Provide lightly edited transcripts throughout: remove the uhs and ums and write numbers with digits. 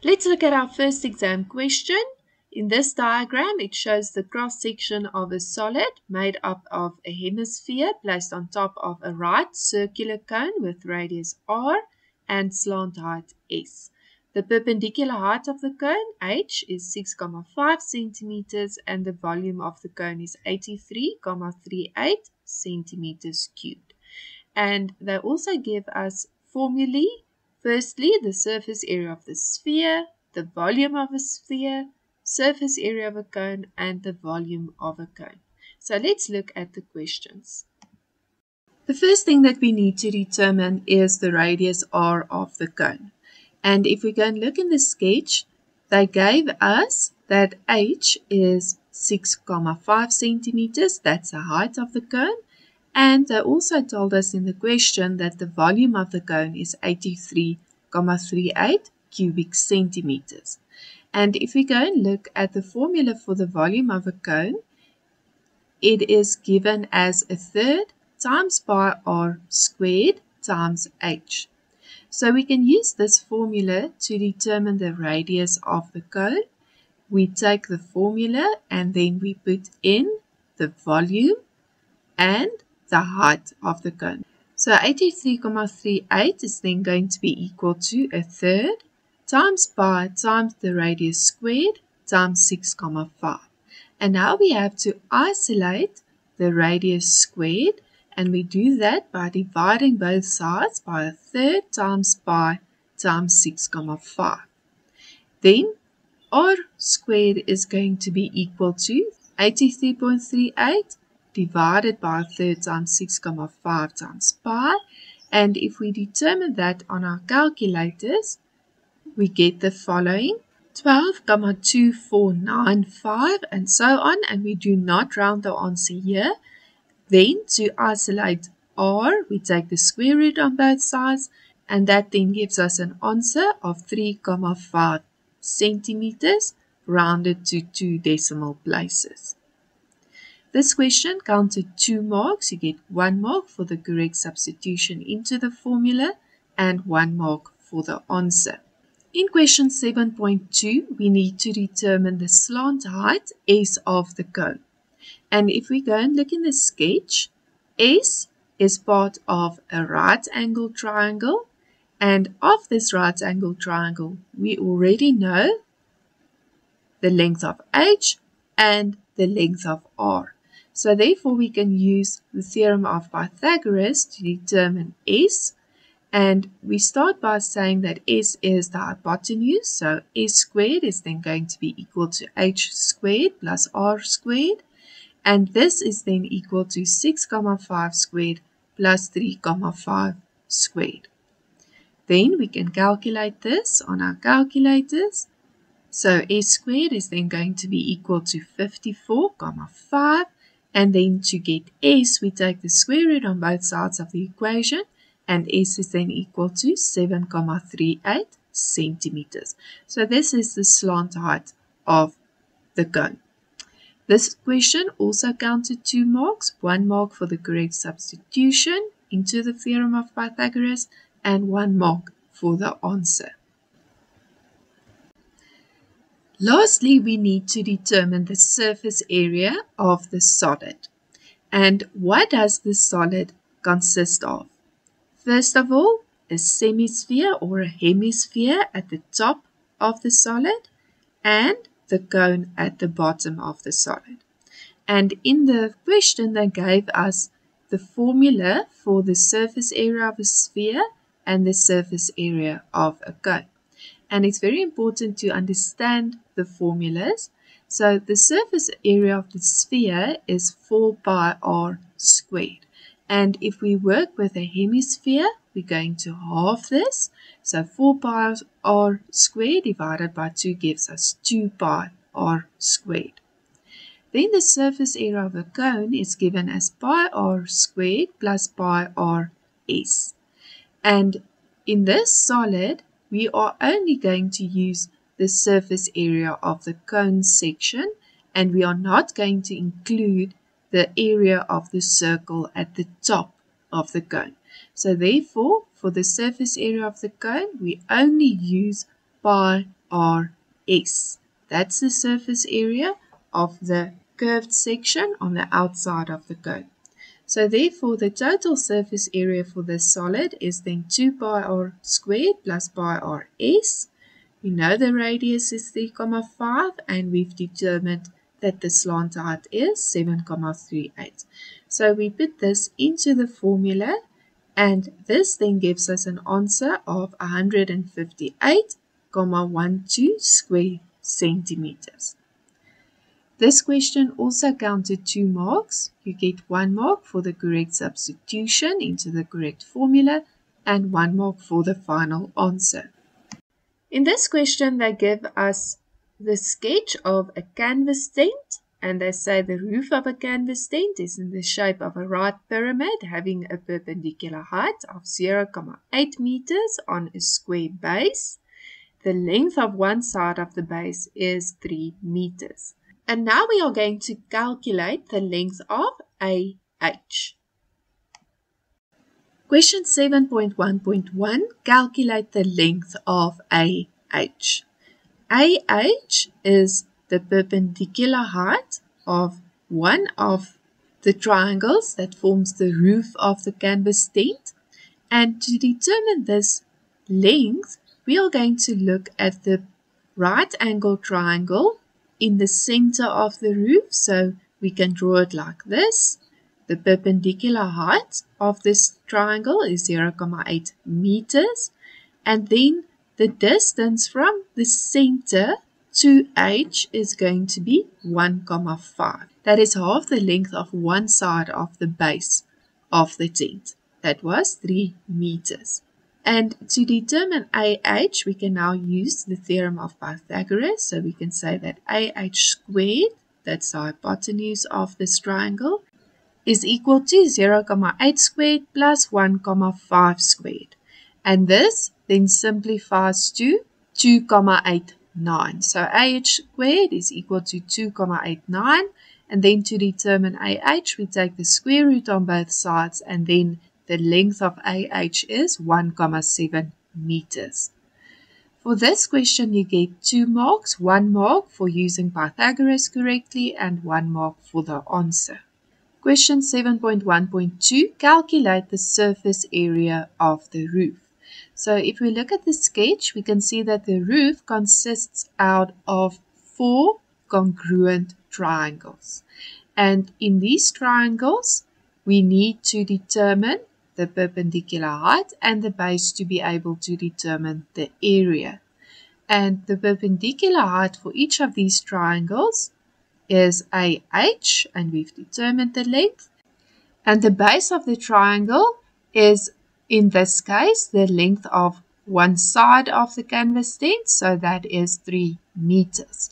Let's look at our first exam question. In this diagram, it shows the cross-section of a solid made up of a hemisphere placed on top of a right circular cone with radius r and slant height s. The perpendicular height of the cone, h, is 6,5 centimeters and the volume of the cone is 83,38 centimeters cubed. And they also give us formulae. Firstly, the surface area of the sphere, the volume of a sphere, surface area of a cone, and the volume of a cone. So let's look at the questions. The first thing that we need to determine is the radius r of the cone. And if we go and look in the sketch, they gave us that h is 6,5 centimeters. That's the height of the cone. And they also told us in the question that the volume of the cone is 83,38 cubic centimeters. And if we go and look at the formula for the volume of a cone, it is given as a third times pi r squared times h. So we can use this formula to determine the radius of the cone. We take the formula and then we put in the volume and the height of the cone. So 83,38 is then going to be equal to a third times pi times the radius squared times 6,5. And now we have to isolate the radius squared, and we do that by dividing both sides by a third times pi times 6,5. Then r squared is going to be equal to 83.38 divided by a third times 6,5 times pi. And if we determine that on our calculators, we get the following: 12,2495 and so on, and we do not round the answer here. Then to isolate r, we take the square root on both sides, and that then gives us an answer of 3,5 centimeters rounded to 2 decimal places. This question counted 2 marks. You get 1 mark for the correct substitution into the formula and 1 mark for the answer. In question 7.2, we need to determine the slant height S of the cone. And if we go and look in the sketch, S is part of a right angle triangle. And of this right angle triangle, we already know the length of H and the length of R. So therefore, we can use the theorem of Pythagoras to determine S. And we start by saying that S is the hypotenuse. So S squared is then going to be equal to H squared plus R squared. And this is then equal to 6,5 squared plus 3,5 squared. Then we can calculate this on our calculators. So S squared is then going to be equal to 54,5. And then to get S, we take the square root on both sides of the equation. And S is then equal to 7,38 centimeters. So this is the slant height of the cone. This question also counted 2 marks, 1 mark for the correct substitution into the theorem of Pythagoras, and 1 mark for the answer. Lastly, we need to determine the surface area of the solid. And what does the solid consist of? First of all, a semisphere or a hemisphere at the top of the solid and the cone at the bottom of the solid. And in the question, they gave us the formula for the surface area of a sphere and the surface area of a cone. And it's very important to understand the formulas. So the surface area of the sphere is 4 pi r squared. And if we work with a hemisphere, we're going to halve this. So 4 pi r squared divided by 2 gives us 2 pi r squared. Then the surface area of a cone is given as pi r squared plus pi r s. And in this solid, we are only going to use the surface area of the cone section, and we are not going to include the area of the circle at the top of the cone. So therefore, for the surface area of the cone, we only use pi rs. That's the surface area of the curved section on the outside of the cone. So therefore, the total surface area for this solid is then 2 pi r squared plus pi rs. We know the radius is 3,5 and we've determined that the slant height is 7,38. So we put this into the formula and this then gives us an answer of 158,12 square centimeters. This question also counted 2 marks. You get 1 mark for the correct substitution into the correct formula and 1 mark for the final answer. In this question, they give us the sketch of a canvas tent, and they say the roof of a canvas tent is in the shape of a right pyramid having a perpendicular height of 0,8 meters on a square base. The length of one side of the base is 3 meters. And now we are going to calculate the length of AH. Question 7.1.1, calculate the length of AH. AH is the perpendicular height of one of the triangles that forms the roof of the canvas tent. And to determine this length, we are going to look at the right angle triangle in the center of the roof. So we can draw it like this. The perpendicular height of this triangle is 0,8 meters. And then the distance from the center to H is going to be 1,5. That is half the length of one side of the base of the tent. That was 3 meters. And to determine AH, we can now use the theorem of Pythagoras. So we can say that AH squared, that's the hypotenuse of this triangle, is equal to 0,8 squared plus 1,5 squared. And this then simplifies to 2,89. So AH squared is equal to 2,89. And then to determine AH, we take the square root on both sides, and then the length of AH is 1,7 meters. For this question, you get 2 marks, 1 mark for using Pythagoras correctly, and 1 mark for the answer. Question 7.1.2, calculate the surface area of the roof. So if we look at the sketch, we can see that the roof consists out of 4 congruent triangles. And in these triangles, we need to determine the perpendicular height and the base to be able to determine the area. And the perpendicular height for each of these triangles is AH, and we've determined the length. And the base of the triangle is, in this case, the length of one side of the canvas tent, so that is 3 meters.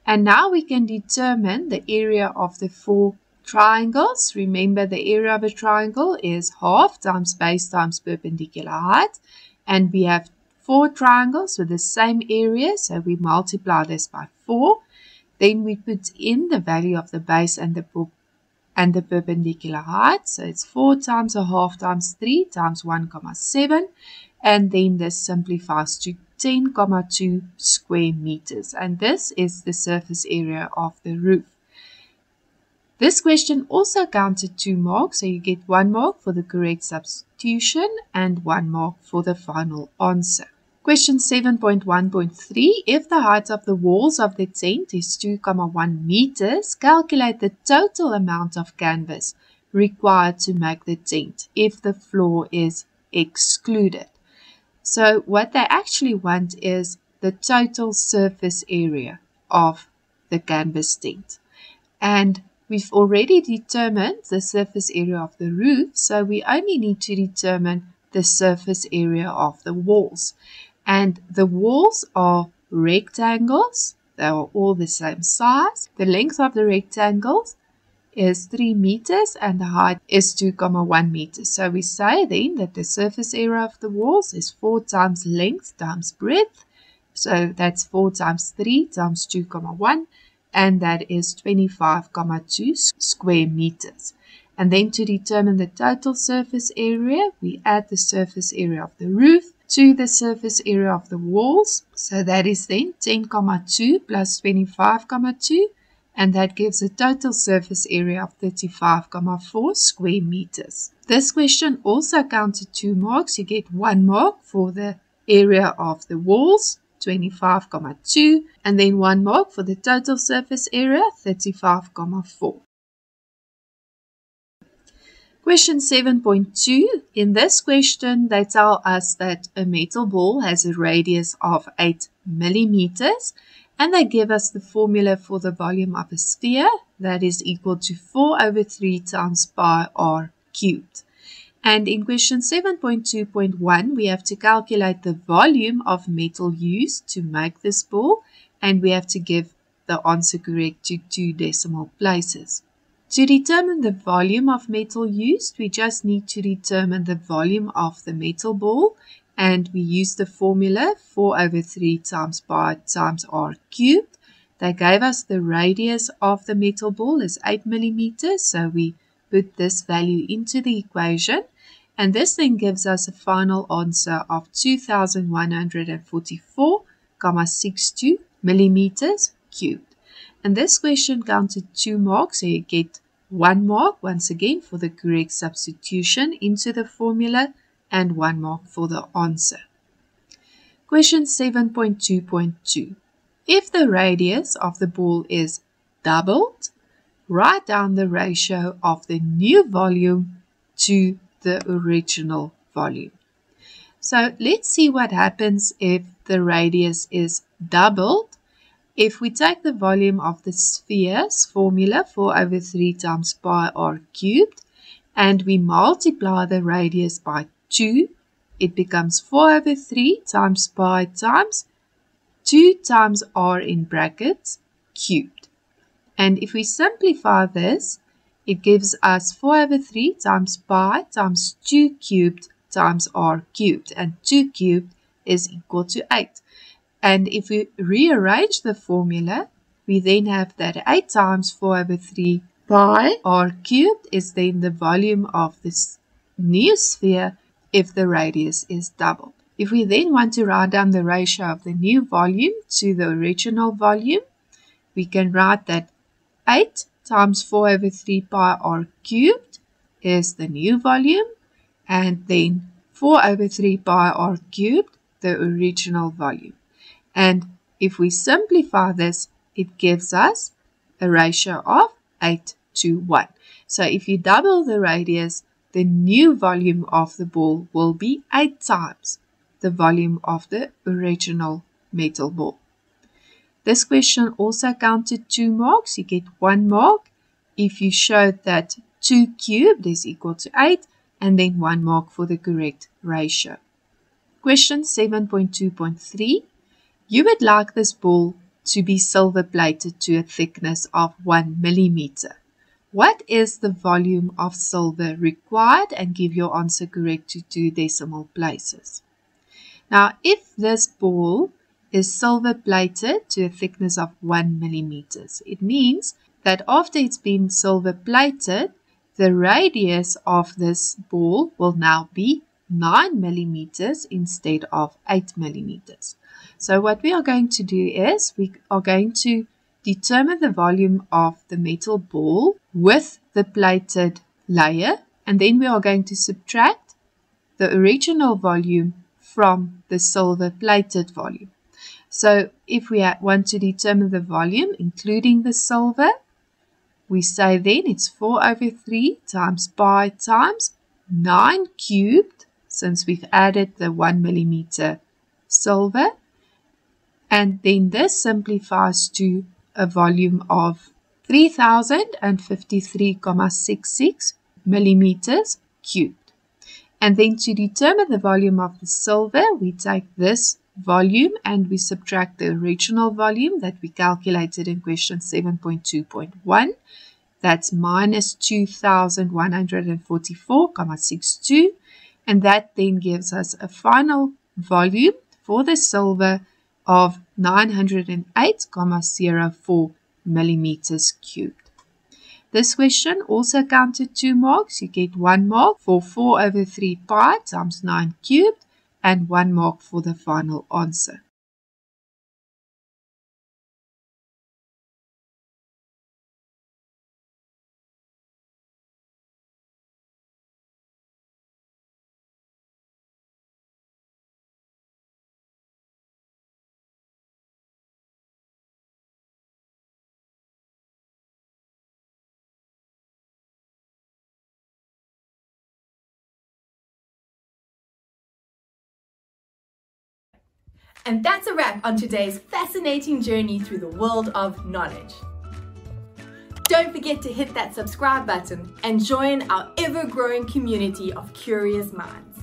And now we can determine the area of the 4 triangles. Remember, the area of a triangle is half times base times perpendicular height. And we have 4 triangles with the same area, so we multiply this by 4. Then we put in the value of the base and the perpendicular height. So it's 4 times a half times 3 times 1,7. And then this simplifies to 10,2 square meters. And this is the surface area of the roof. This question also counted 2 marks, so you get 1 mark for the correct substitution and 1 mark for the final answer. Question 7.1.3, if the height of the walls of the tent is 2,1 meters, calculate the total amount of canvas required to make the tent if the floor is excluded. So what they actually want is the total surface area of the canvas tent. And we've already determined the surface area of the roof, so we only need to determine the surface area of the walls. And the walls are rectangles. They are all the same size. The length of the rectangles is 3 meters and the height is 2,1 meters. So we say then that the surface area of the walls is 4 times length times breadth. So that's 4 times 3 times 2,1, and that is 25,2 square meters. And then to determine the total surface area, we add the surface area of the roof to the surface area of the walls. So that is then 10,2 plus 25,2, and that gives a total surface area of 35,4 square meters. This question also counted 2 marks. You get 1 mark for the area of the walls, 25,2, and then 1 mark for the total surface area, 35,4. Question 7.2. In this question, they tell us that a metal ball has a radius of 8 millimeters, and they give us the formula for the volume of a sphere, that is equal to 4 over 3 times pi r cubed. And in question 7.2.1, we have to calculate the volume of metal used to make this ball, and we have to give the answer correct to 2 decimal places. To determine the volume of metal used, we just need to determine the volume of the metal ball, and we use the formula 4 over 3 times pi times r cubed. They gave us the radius of the metal ball is 8 millimeters, so we put this value into the equation, and this then gives us a final answer of 2,144,62 millimeters cubed. And this question counted 2 marks, so you get 1 mark once again for the correct substitution into the formula and 1 mark for the answer. Question 7.2.2. If the radius of the ball is doubled, write down the ratio of the new volume to the original volume. So let's see what happens if the radius is doubled. If we take the volume of the sphere's formula 4 over 3 times pi r cubed and we multiply the radius by 2, it becomes 4 over 3 times pi times 2 times r in brackets cubed. And if we simplify this, it gives us 4 over 3 times pi times 2 cubed times r cubed, and 2 cubed is equal to 8. And if we rearrange the formula, we then have that 8 times 4 over 3 pi r cubed is then the volume of this new sphere if the radius is doubled. If we then want to write down the ratio of the new volume to the original volume, we can write that 8 times 4 over 3 pi r cubed is the new volume, and then 4 over 3 pi r cubed, the original volume. And if we simplify this, it gives us a ratio of 8 to 1. So if you double the radius, the new volume of the ball will be 8 times the volume of the original metal ball. This question also counted 2 marks. You get 1 mark if you showed that 2 cubed is equal to 8, and then 1 mark for the correct ratio. Question 7.2.3. You would like this ball to be silver plated to a thickness of 1 millimeter. What is the volume of silver required? And give your answer correct to 2 decimal places. Now, if this ball is silver plated to a thickness of 1 millimeters, it means that after it's been silver plated, the radius of this ball will now be 9 millimeters instead of 8 millimeters. So what we are going to do is we are going to determine the volume of the metal ball with the plated layer, and then we are going to subtract the original volume from the silver plated volume. So if we want to determine the volume including the silver, we say then it's 4 over 3 times pi times 9 cubed, since we've added the 1 millimeter silver. And then this simplifies to a volume of 3053,66 millimeters cubed. And then to determine the volume of the silver, we take this volume and we subtract the original volume that we calculated in question 7.2.1. That's minus 2,144,62. And that then gives us a final volume for the silver of 908,04 millimeters cubed. This question also counted 2 marks. You get 1 mark for 4 over 3 pi times 9 cubed and 1 mark for the final answer. And that's a wrap on today's fascinating journey through the world of knowledge. Don't forget to hit that subscribe button and join our ever-growing community of curious minds.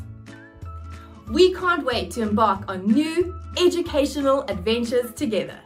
We can't wait to embark on new educational adventures together.